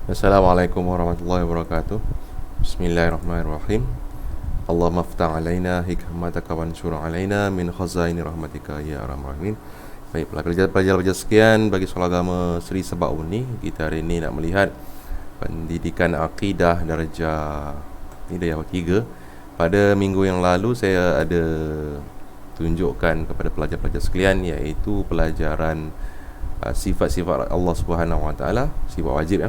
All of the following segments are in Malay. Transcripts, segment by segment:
Assalamualaikum warahmatullahi wabarakatuh. Bismillahirrahmanirrahim. Allahumma aftah alaina hikmataka wansur alaina min khazaini rahmatika ya arhamar rahimin. Baiklah, pelajar-pelajar sekian bagi Sekolah Agama Seri Sebaun ni, kita hari ini nak melihat pendidikan akidah darjah ini darjah 3. Pada minggu yang lalu saya ada tunjukkan kepada pelajar-pelajar sekalian iaitu pelajaran sifat-sifat Allah Subhanahu Wa Taala, sifat wajib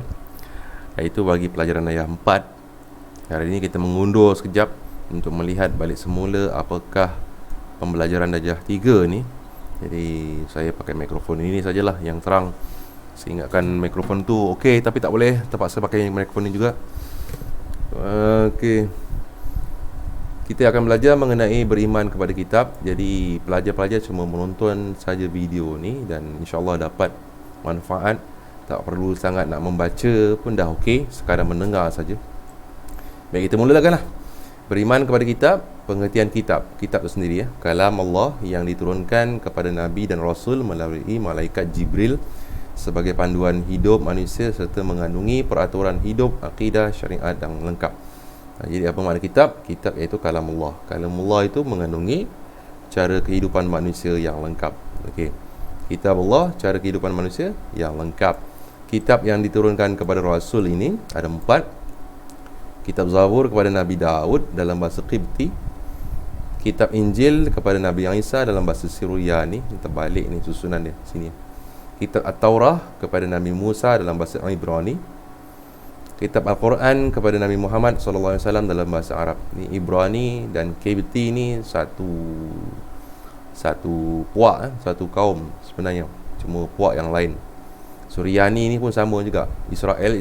iaitu bagi pelajaran ayat 4. Hari ini kita mengundur sekejap untuk melihat balik semula apakah pembelajaran darjah 3 ni. Jadi saya pakai mikrofon ini sajalah yang terang. Saya ingatkan mikrofon tu okey, tapi tak boleh, terpaksa pakai mikrofon ini juga. Okey. Kita akan belajar mengenai beriman kepada kitab. Jadi pelajar-pelajar cuma menonton saja video ni dan insya-Allah dapat manfaat. Tak perlu sangat nak membaca pun dah okey, sekadar mendengar saja. Baik, kita mulakanlah. Beriman kepada kitab, pengertian kitab. Kitab itu sendiri kalam Allah yang diturunkan kepada Nabi dan Rasul melalui malaikat Jibril sebagai panduan hidup manusia serta mengandungi peraturan hidup, akidah, syariat yang lengkap. Jadi apa makna kitab? Kitab iaitu kalam Allah. Kalam Allah itu mengandungi cara kehidupan manusia yang lengkap. Okey. Kitab Allah, cara kehidupan manusia yang lengkap. Kitab yang diturunkan kepada Rasul ini ada 4. Kitab Zabur kepada Nabi Daud dalam bahasa Qibti. Kitab Injil kepada Nabi Isa dalam bahasa Syriani. Terbalik ni susunan dia sini. Kitab At-Taurah kepada Nabi Musa dalam bahasa Ibrani. Kitab Al-Quran kepada Nabi Muhammad sallallahu alaihi wasallam dalam bahasa Arab. Ni Ibrani dan Qibti ni satu puak, satu kaum sebenarnya, cuma puak yang lain. Suryani ni pun sama juga. Israel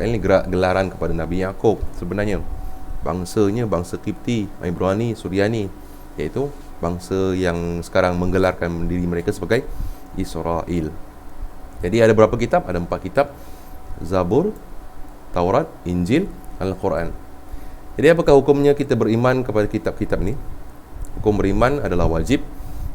ni gelaran kepada Nabi Yaqub sebenarnya. Bangsanya bangsa Qibti, Ibrani, Suryani, iaitu bangsa yang sekarang menggelarkan diri mereka sebagai Israel. Jadi ada berapa kitab? Ada 4 kitab. Zabur, Taurat, Injil, Al-Quran. Jadi apakah hukumnya kita beriman kepada kitab-kitab ni? Hukum beriman adalah wajib.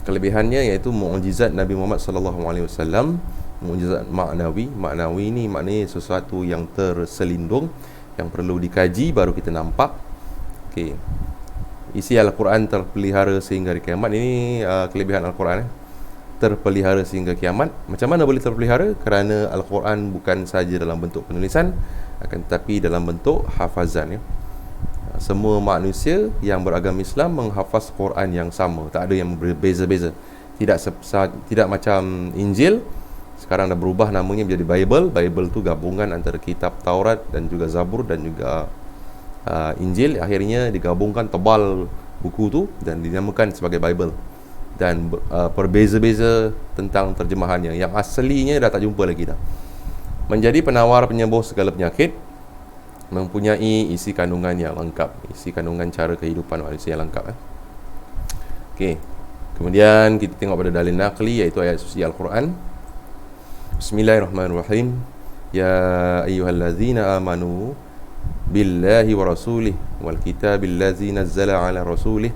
Kelebihannya iaitu mukjizat Nabi Muhammad sallallahu alaihi wasallam, mukjizat maknawi. Maknawi ni maknanya sesuatu yang terselindung, yang perlu dikaji baru kita nampak. Okey. Isi Al-Quran terpelihara sehingga hari kiamat. Ini kelebihan Al-Quran terpelihara sehingga kiamat. Macam mana boleh terpelihara? Kerana Al-Quran bukan saja dalam bentuk penulisan, akan tetapi dalam bentuk hafazan Semua manusia yang beragama Islam menghafaz Quran yang sama, tak ada yang berbeza-beza. Tidak macam Injil, sekarang dah berubah namanya menjadi Bible. Bible tu gabungan antara kitab Taurat dan juga Zabur dan juga Injil. Akhirnya digabungkan, tebal buku tu dan dinamakan sebagai Bible. Dan berbeza-beza tentang terjemahannya. Yang aslinya dah tak jumpa lagi dah. Menjadi penawar penyembuh segala penyakit, mempunyai isi kandungan yang lengkap, isi kandungan cara kehidupan manusia yang lengkap. Okey. Kemudian kita tengok pada dalil naqli iaitu ayat suci Al-Quran. Bismillahirrahmanirrahim. Ya ayyuhallazina amanu billahi wa rasulih wal kitabil ladzi nazzala ala rasulih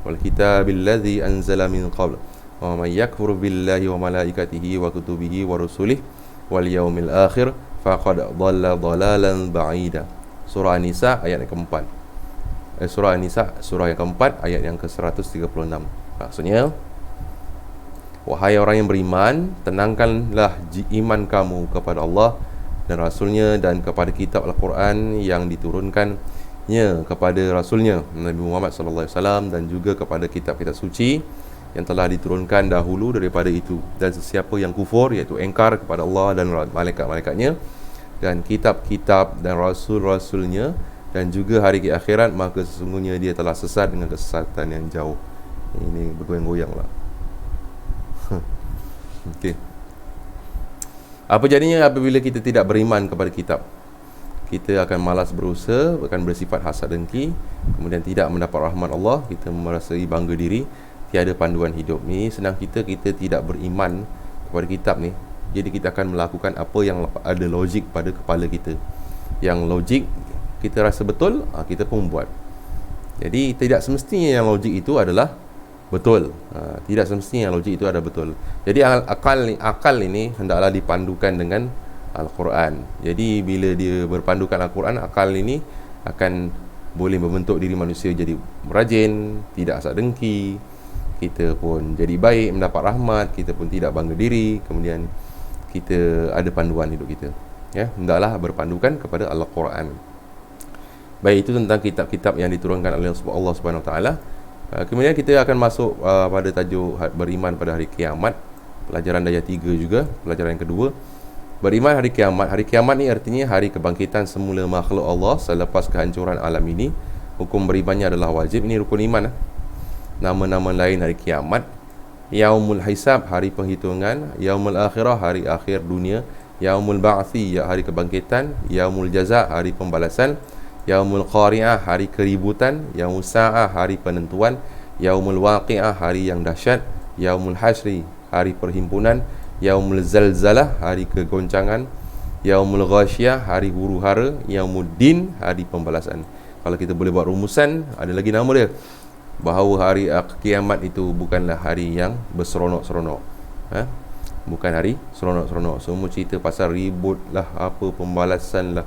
wal kitabil ladzi anzala min qabl wa may yakfur billahi wa malaikatihi wa kutubihi wa rusulih wal yaumil akhir faqad dhalla dhalalan ba'ida. Surah An-Nisa ayat yang keempat. Surah An-Nisa surah yang keempat ayat yang ke-136. Maksudnya, wahai orang yang beriman, tenangkanlah iman kamu kepada Allah dan Rasulnya dan kepada kitab Al-Quran yang diturunkannya kepada Rasulnya Nabi Muhammad sallallahu alaihi wasallam dan juga kepada kitab-kitab suci yang telah diturunkan dahulu daripada itu. Dan sesiapa yang kufur, iaitu engkar kepada Allah dan malaikat-malaikatnya dan kitab-kitab dan rasul-rasulnya dan juga hari akhirat, maka sesungguhnya dia telah sesat dengan kesesatan yang jauh. Ini bergoyang-goyang lah. Okey. Apa jadinya apabila kita tidak beriman kepada kitab? Kita akan malas berusaha, akan bersifat hasad dengki, kemudian tidak mendapat rahmat Allah, kita merasai bangga diri, tiada panduan hidup. Ni senang kita tidak beriman kepada kitab ni. Jadi kita akan melakukan apa yang ada logik pada kepala kita. Yang logik kita rasa betul, kita pun buat. Jadi tidak semestinya yang logik itu adalah betul. Tidak semestinya yang logik itu ada betul. Jadi akal ini hendaklah dipandukan dengan Al-Quran. Jadi bila dia berpandukan Al-Quran, akal ini akan boleh membentuk diri manusia jadi rajin, tidak asak dengki, kita pun jadi baik, mendapat rahmat, kita pun tidak bangga diri, kemudian kita ada panduan hidup kita. Ya, hendaklah berpandukan kepada Al-Quran. Baik, itu tentang kitab-kitab yang diturunkan oleh Allah Subhanahu Wa Taala. Kemudian kita akan masuk pada tajuk beriman pada hari kiamat. Pelajaran daya 3 juga, pelajaran yang kedua. Beriman hari kiamat. Hari kiamat ni artinya hari kebangkitan semula makhluk Allah selepas kehancuran alam ini. Hukum berimannya adalah wajib. Ini rukun iman. Nama-nama lain hari kiamat. Yaumul Hisab, hari penghitungan. Yaumul Akhirah, hari akhir dunia. Yaumul Ba'thi, hari kebangkitan. Yaumul Jaza, hari pembalasan. Yaumul Qari'ah, hari keributan. Yaumul Sa'ah, hari penentuan. Yaumul Waqi'ah, hari yang dahsyat. Yaumul Hasyri, hari perhimpunan. Yaumul Zalzalah, hari kegoncangan. Yaumul Ghasyiyah, hari huru-hara. Yaumuddin, hari pembalasan. Kalau kita boleh buat rumusan, ada lagi nama dia, bahawa hari kiamat itu bukanlah hari yang berseronok-seronok. Bukan hari seronok-seronok. Semua cerita pasal ribut lah, apa pembalasan lah,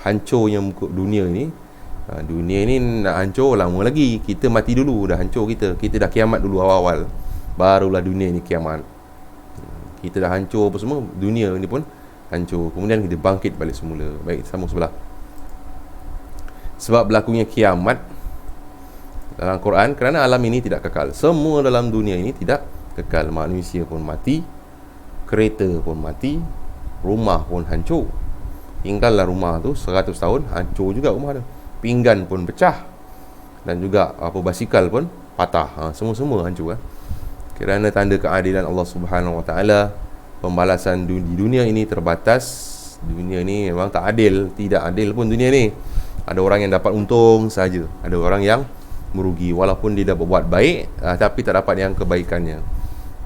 hancurnya muka dunia ni. Dunia ni nak hancur lama lagi. Kita mati dulu dah hancur kita. Kita dah kiamat dulu awal-awal, barulah dunia ni kiamat. Kita dah hancur apa semua, dunia ni pun hancur. Kemudian kita bangkit balik semula. Baik, sambung sebelah. Sebab berlakunya kiamat dalam Quran, kerana alam ini tidak kekal. Semua dalam dunia ini tidak kekal. Manusia pun mati, kereta pun mati, rumah pun hancur. Tinggallah rumah tu 100 tahun, hancur juga rumah tu. Pinggan pun pecah, dan juga basikal pun patah. Semua-semua hancur. Kerana tanda keadilan Allah Subhanahu Wa Taala, pembalasan di dunia ini terbatas. Dunia ni memang tak adil, tidak adil pun dunia ni. Ada orang yang dapat untung saja, ada orang yang merugi, walaupun dia dapat buat baik, tapi tak dapat yang kebaikannya.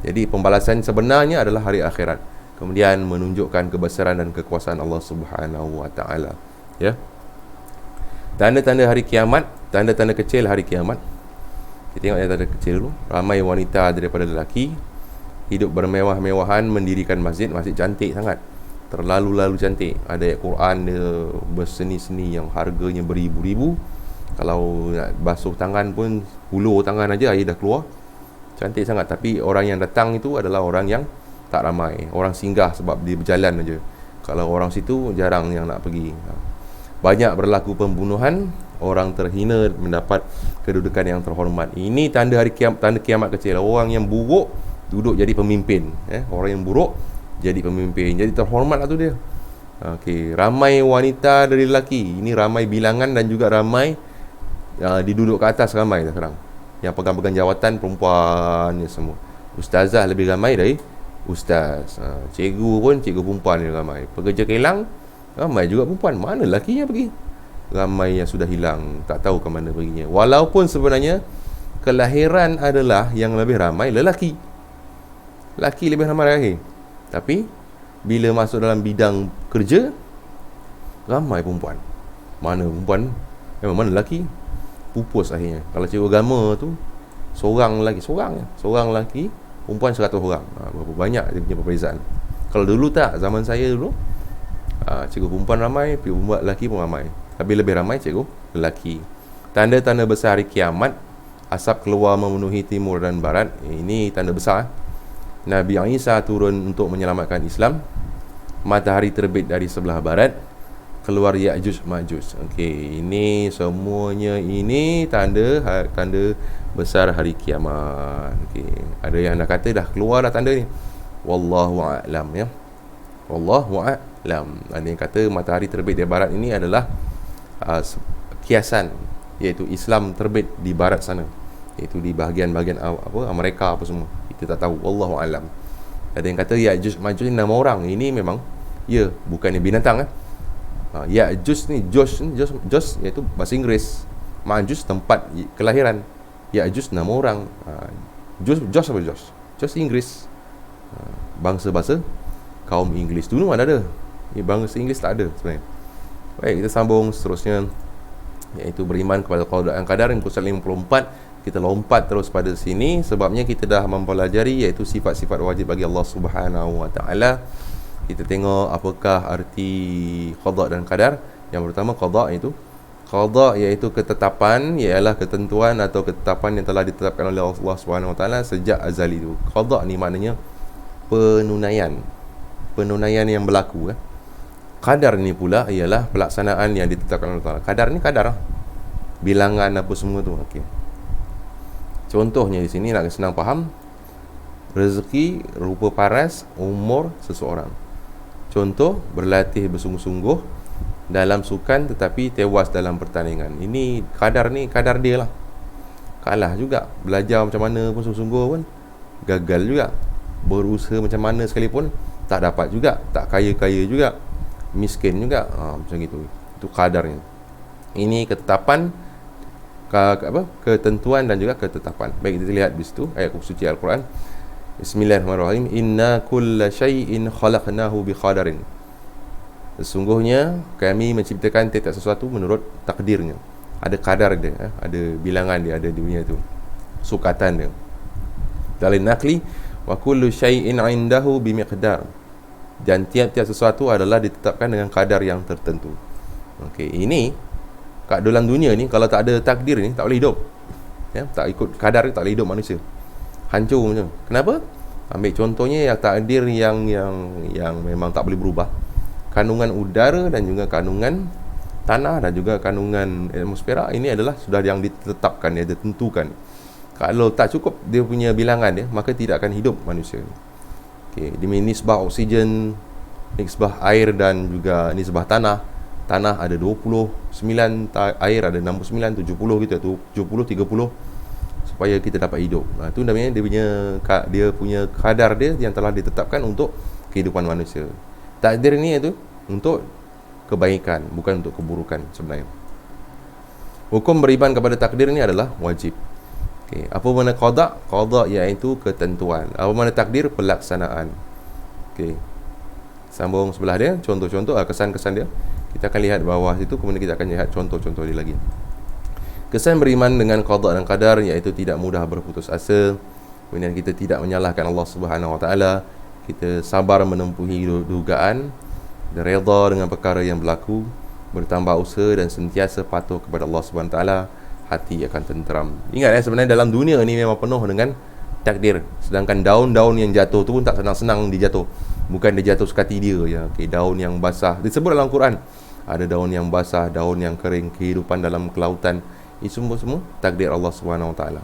Jadi pembalasan sebenarnya adalah hari akhirat. Kemudian menunjukkan kebesaran dan kekuasaan Allah Subhanahu Wa Taala. Ya. Tanda-tanda hari kiamat, tanda-tanda kecil hari kiamat. Kita tengok yang tanda kecil dulu. Ramai wanita daripada lelaki hidup bermewah-mewahan, mendirikan masjid. Masjid cantik sangat, terlalu cantik. Ada ayat Quran dia berseni-seni yang harganya beribu-ribu. Kalau nak basuh tangan pun, hulur tangan aja air dah keluar. Cantik sangat. Tapi orang yang datang itu adalah orang yang tak ramai. Orang singgah sebab dia berjalan aja. Kalau orang situ jarang yang nak pergi. Banyak berlaku pembunuhan, orang terhina mendapat kedudukan yang terhormat. Ini tanda hari kiamat, tanda kiamat kecil. Orang yang buruk duduk jadi pemimpin. Orang yang buruk jadi pemimpin, jadi terhormat lah tu dia. Okey, ramai wanita dari lelaki. Ini ramai bilangan dan juga ramai diduduk ke atas, ramai dah sekarang. Yang pegang-pegang jawatan perempuan ni semua. Ustazah lebih ramai dari ustaz. Cikgu pun cikgu perempuan ni ramai. Pekerja kilang ramai juga perempuan. Mana lakinya pergi? Ramai yang sudah hilang, tak tahu ke mana perginya. Walaupun sebenarnya kelahiran adalah yang lebih ramai lelaki. Laki lebih ramai lahir. Tapi bila masuk dalam bidang kerja, ramai perempuan. Mana perempuan? Mana lelaki? Pupus akhirnya. Kalau cikgu agama tu seorang lelaki, perempuan 100 orang. Berapa banyak dia punya perbezaan. Kalau dulu tak, zaman saya dulu, cikgu perempuan ramai, perempuan lelaki pun ramai. Tapi lebih ramai cikgu lelaki. Tanda-tanda besar hari kiamat, asap keluar memenuhi timur dan barat. Ini tanda besar. Nabi Isa turun untuk menyelamatkan Islam. Matahari terbit dari sebelah barat, keluar Ya'juj Ma'juj. Okey, ini semuanya ini tanda besar hari kiamat. Okey, ada yang dah kata dah keluar dah tanda ni. Wallahu a'lam, ya. Wallahu a'lam. Ada yang kata matahari terbit dari barat ini adalah kiasan, iaitu Islam terbit di barat sana, iaitu di bahagian-bahagian Amerika apa semua. Kita tak tahu, wallahu a'lam. Ada yang kata Ya'juj Ma'juj ni nama orang. Ini memang bukannya binatang. Ya'juj ni Josh iaitu bahasa Inggeris. Ma'juj tempat kelahiran. Ya'juj nama orang. Josh Inggeris. Bangsa-bangsa kaum Inggeris dulu mana ada. Bangsa Inggeris tak ada sebenarnya. Baik, kita sambung seterusnya, iaitu beriman kepada qada dan qadar, muka 54. Kita lompat terus pada sini sebabnya kita dah mempelajari iaitu sifat-sifat wajib bagi Allah Subhanahu Wa Taala. kita tengok apakah arti qada dan qadar. Yang pertama qada iaitu ketetapan, ialah ketentuan atau ketetapan yang telah ditetapkan oleh Allah Subhanahu Wa Taala sejak azali itu. Qada ni maknanya penunaian yang berlaku. Qadar ni pula ialah pelaksanaan yang ditetapkan oleh Allah Taala. Qadar ni qadar, bilangan apa semua tu. Okey. Contohnya di sini nak senang faham, rezeki, rupa paras, umur seseorang. Contoh, berlatih bersungguh-sungguh dalam sukan tetapi tewas dalam pertandingan. Ini kadar dia lah. Kalah juga. Belajar macam mana pun sungguh-sungguh pun gagal juga. Berusaha macam mana sekalipun tak dapat juga. Tak kaya-kaya juga, miskin juga. Macam itu. Itu kadarnya. Ini ketetapan, ketentuan dan juga ketetapan. Baik, kita lihat di situ ayat suci Al-Quran. Bismillahirrahmanirrahim. Inna kulla syai'in khalaqnahu biqadarin. Sesungguhnya kami menciptakan tiap sesuatu menurut takdirnya. Ada kadar dia, ada bilangan dia, ada dunia tu, sukatan dia. Dalil nakli, wa kullu syai'in 'indahu bimiqdar. Dan tiap-tiap sesuatu adalah ditetapkan dengan kadar yang tertentu. Okey, ini kat dalam dunia ni kalau tak ada takdir ni tak boleh hidup. Tak ikut kadar ni tak boleh hidup manusia. Hancur macam. Kenapa? Ambil contohnya yang takdir yang memang tak boleh berubah. Kandungan udara dan juga kandungan tanah dan juga kandungan atmosfera, ini adalah sudah yang ditetapkan, yang ditentukan. Kalau tak cukup dia punya bilangan dia, maka tidak akan hidup manusia. Okey, demi nisbah oksigen, nisbah air dan juga nisbah tanah. Tanah ada 29, air ada 69, 70 gitu, 70, 30, supaya kita dapat hidup. Itu namanya dia punya kadar dia yang telah ditetapkan untuk kehidupan manusia. Takdir ni itu untuk kebaikan, bukan untuk keburukan sebenarnya. Hukum beriman kepada takdir ni adalah wajib. Okey, apa makna qada? Qada iaitu ketentuan. Apa makna takdir? Pelaksanaan. Okey. Sambung sebelah dia, contoh-contoh, kesan-kesan dia. Kita akan lihat bawah situ, kemudian kita akan lihat contoh-contoh dia lagi. Kesan beriman dengan qada dan qadar iaitu tidak mudah berputus asa. Kemudian kita tidak menyalahkan Allah Subhanahu Wa Taala. Kita sabar menempuhi dugaan dan redha dengan perkara yang berlaku, bertambah usaha dan sentiasa patuh kepada Allah Subhanahu Wa Taala, hati akan tenteram. Ingat sebenarnya dalam dunia ni memang penuh dengan takdir. Sedangkan daun-daun yang jatuh tu pun tak senang-senang dijatuh. Bukan dia jatuh sekati dia ya. Okey, daun yang basah disebut dalam Quran. Ada daun yang basah, daun yang kering, kehidupan dalam kelautan. Ini semua takdir Allah Subhanahu Wa Taala.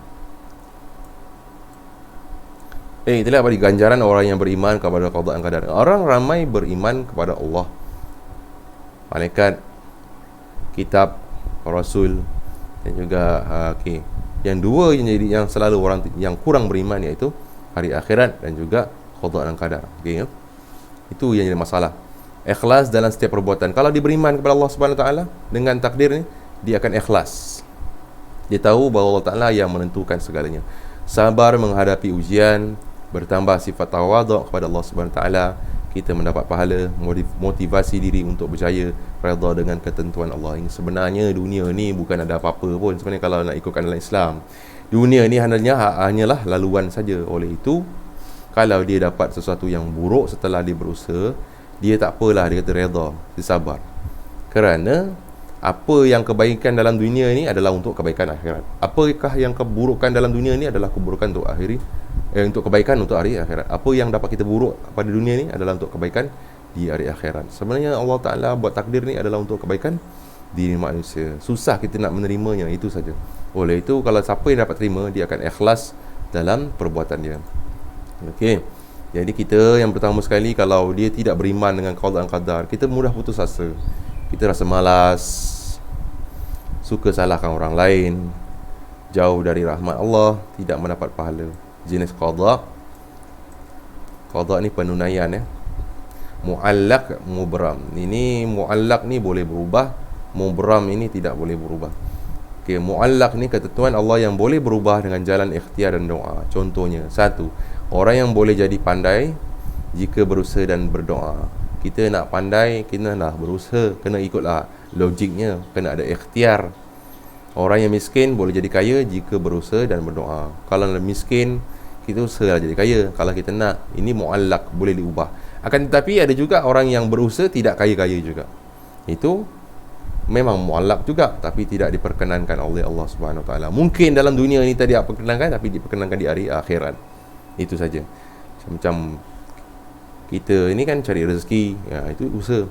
Itulah bagi ganjaran orang yang beriman kepada qada dan qadar. Orang ramai beriman kepada Allah, malaikat, kitab, rasul dan juga yang dua yang selalu orang yang kurang beriman iaitu hari akhirat dan juga qada dan qadar. Okey ya. Itu yang jadi masalah. Ikhlas dalam setiap perbuatan. Kalau dia beriman kepada Allah Subhanahu Wa Taala dengan takdir ni, dia akan ikhlas. Dia tahu bahawa Allah Taala yang menentukan segalanya. Sabar menghadapi ujian, bertambah sifat tawaduk kepada Allah Subhanahu Wa Taala, kita mendapat pahala, motivasi diri untuk berjaya, redha dengan ketentuan Allah. Yang sebenarnya dunia ni bukan ada apa-apa pun sebenarnya kalau nak ikutkan dalam Islam. Dunia ni hanyalah laluan saja. Oleh itu, kalau dia dapat sesuatu yang buruk setelah dia berusaha, dia tak apalah, dia kata redha, dia sabar. Kerana apa yang kebaikan dalam dunia ni adalah untuk kebaikan akhirat. Apakah yang keburukan dalam dunia ni adalah keburukan untuk untuk kebaikan untuk hari akhirat. Apa yang dapat kita buruk pada dunia ni adalah untuk kebaikan di hari akhirat. Sebenarnya Allah Ta'ala buat takdir ni adalah untuk kebaikan diri manusia. Susah kita nak menerimanya, itu saja. Oleh itu, kalau siapa yang dapat terima, dia akan ikhlas dalam perbuatan dia. Okey. Jadi kita yang pertama sekali, kalau dia tidak beriman dengan qada dan qadar, kita mudah putus asa. Kita rasa malas, suka salahkan orang lain, jauh dari rahmat Allah, tidak mendapat pahala. Jenis qada ni penunaian muallaq, mubram. Ini muallaq ni boleh berubah, mubram ini tidak boleh berubah. Okey, muallaq ni ketentuan Allah yang boleh berubah dengan jalan ikhtiar dan doa. Contohnya, satu, orang yang boleh jadi pandai jika berusaha dan berdoa. Kita nak pandai, kita nak berusaha, kena ikutlah logiknya, kena ada ikhtiar. Orang yang miskin boleh jadi kaya jika berusaha dan berdoa. Kalau miskin, kita usaha jadi kaya. Kalau kita nak, ini muallaq, boleh diubah. Akan tetapi ada juga orang yang berusaha tidak kaya-kaya juga. Itu memang muallaq juga, tapi tidak diperkenankan oleh Allah Subhanahu Wa Taala. Mungkin dalam dunia ini tidak diperkenankan, tapi diperkenankan di hari akhirat. Itu saja. Macam kita ini kan cari rezeki, ya, itu usaha.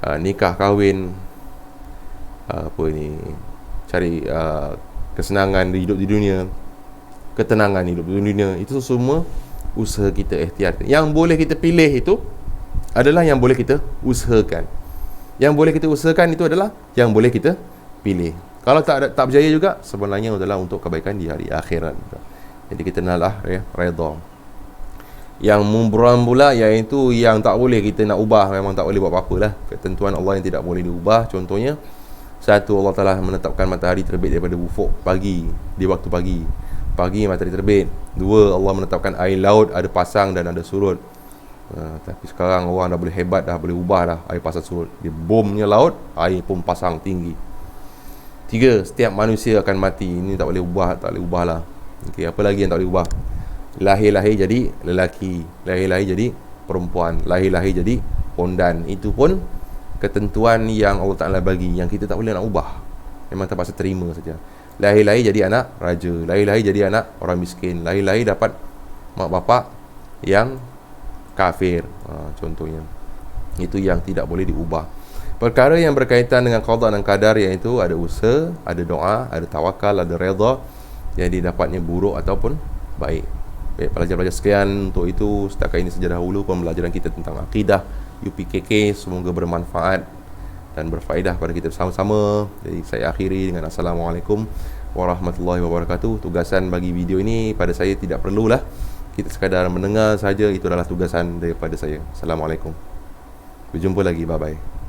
Nikah, kahwin, apa ni, cari kesenangan hidup di dunia, ketenangan hidup di dunia, itu semua usaha kita ikhtiarkan. Yang boleh kita pilih itu adalah yang boleh kita usahakan. Yang boleh kita usahakan itu adalah yang boleh kita pilih. Kalau tak berjaya juga, sebenarnya adalah untuk kebaikan di hari akhirat. Jadi kita naklah redha. Yang memburam pula, iaitu yang tak boleh kita nak ubah, memang tak boleh buat apa-apa lah. Ketentuan Allah yang tidak boleh diubah. Contohnya, satu, Allah Ta'ala menetapkan matahari terbit daripada ufuk pagi, di waktu pagi. Pagi matahari terbit. Dua, Allah menetapkan air laut ada pasang dan ada surut. Tapi sekarang orang dah boleh hebat, dah boleh ubah dah air pasang surut. Dia bomnya laut, air pun pasang tinggi. Tiga, setiap manusia akan mati. Ini tak boleh ubah, tak boleh ubah lah. Okay, apa lagi yang tak boleh ubah? Lahir-lahir jadi lelaki, lahir-lahir jadi perempuan, lahir-lahir jadi pondan. Itu pun ketentuan yang Allah Ta'ala bagi, yang kita tak boleh nak ubah. Memang terpaksa terima saja. Lahir-lahir jadi anak raja, lahir-lahir jadi anak orang miskin, lahir-lahir dapat mak bapak yang kafir, contohnya. Itu yang tidak boleh diubah. Perkara yang berkaitan dengan qada dan qadar, iaitu ada usaha, ada doa, ada tawakal, ada redha, yang didapatnya buruk ataupun baik. Baik, pelajar-pelajar sekalian, untuk itu setakat ini saja dahulu pembelajaran kita tentang akidah UPKK. Semoga bermanfaat dan berfaedah pada kita bersama-sama. Jadi saya akhiri dengan Assalamualaikum warahmatullahi wabarakatuh. Tugasan bagi video ini pada saya tidak perlulah, kita sekadar mendengar saja, itu adalah tugasan daripada saya. Assalamualaikum. Berjumpa lagi, bye bye.